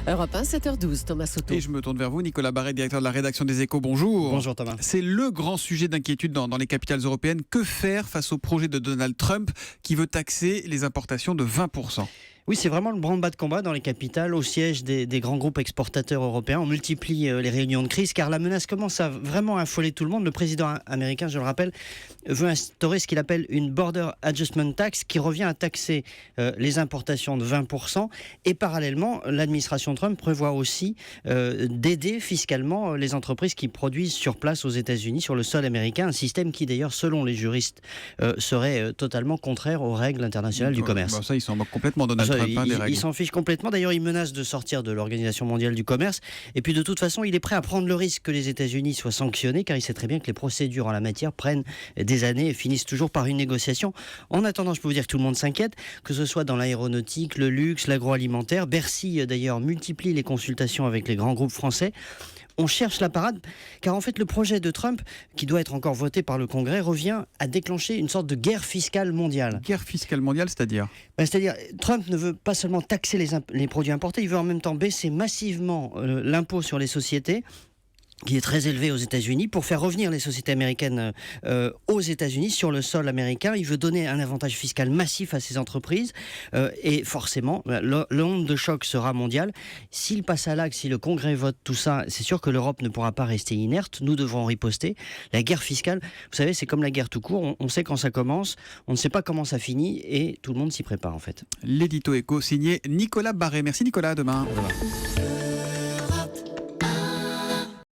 Europe 1, 7h12, Thomas Soto. Et je me tourne vers vous, Nicolas Barret, directeur de la rédaction des Échos. Bonjour. Bonjour Thomas. C'est le grand sujet d'inquiétude dans les capitales européennes. Que faire face au projet de Donald Trump qui veut taxer les importations de 20%? Oui, c'est vraiment le branle-bas de combat dans les capitales, au siège des grands groupes exportateurs européens. On multiplie les réunions de crise car la menace commence à vraiment affoler tout le monde. Le président américain, je le rappelle, veut instaurer ce qu'il appelle une Border Adjustment Tax qui revient à taxer les importations de 20%. Et parallèlement, l'administration Trump prévoit aussi d'aider fiscalement les entreprises qui produisent sur place aux États-Unis, sur le sol américain. Un système qui d'ailleurs, selon les juristes, serait totalement contraire aux règles internationales du commerce. Ça, il s'en moque complètement, Donald Trump. Il s'en fiche complètement. D'ailleurs, il menace de sortir de l'Organisation mondiale du commerce. Et puis, de toute façon, il est prêt à prendre le risque que les États-Unis soient sanctionnés, car il sait très bien que les procédures en la matière prennent des années et finissent toujours par une négociation. En attendant, je peux vous dire que tout le monde s'inquiète, que ce soit dans l'aéronautique, le luxe, l'agroalimentaire. Bercy, d'ailleurs, multiplie les consultations avec les grands groupes français. On cherche la parade, car en fait le projet de Trump, qui doit être encore voté par le Congrès, revient à déclencher une sorte de guerre fiscale mondiale. Guerre fiscale mondiale, c'est-à-dire C'est-à-dire, Trump ne veut pas seulement taxer les produits importés, il veut en même temps baisser massivement l'impôt sur les sociétés, qui est très élevé aux États-Unis, pour faire revenir les sociétés américaines aux États-Unis, sur le sol américain. Il veut donner un avantage fiscal massif à ces entreprises et forcément, l'onde de choc sera mondiale. S'il passe à l'acte, si le Congrès vote tout ça, c'est sûr que l'Europe ne pourra pas rester inerte. Nous devrons riposter. La guerre fiscale, vous savez, c'est comme la guerre tout court. On sait quand ça commence, on ne sait pas comment ça finit et tout le monde s'y prépare en fait. L'édito Écho signé Nicolas Barret. Merci Nicolas, à demain.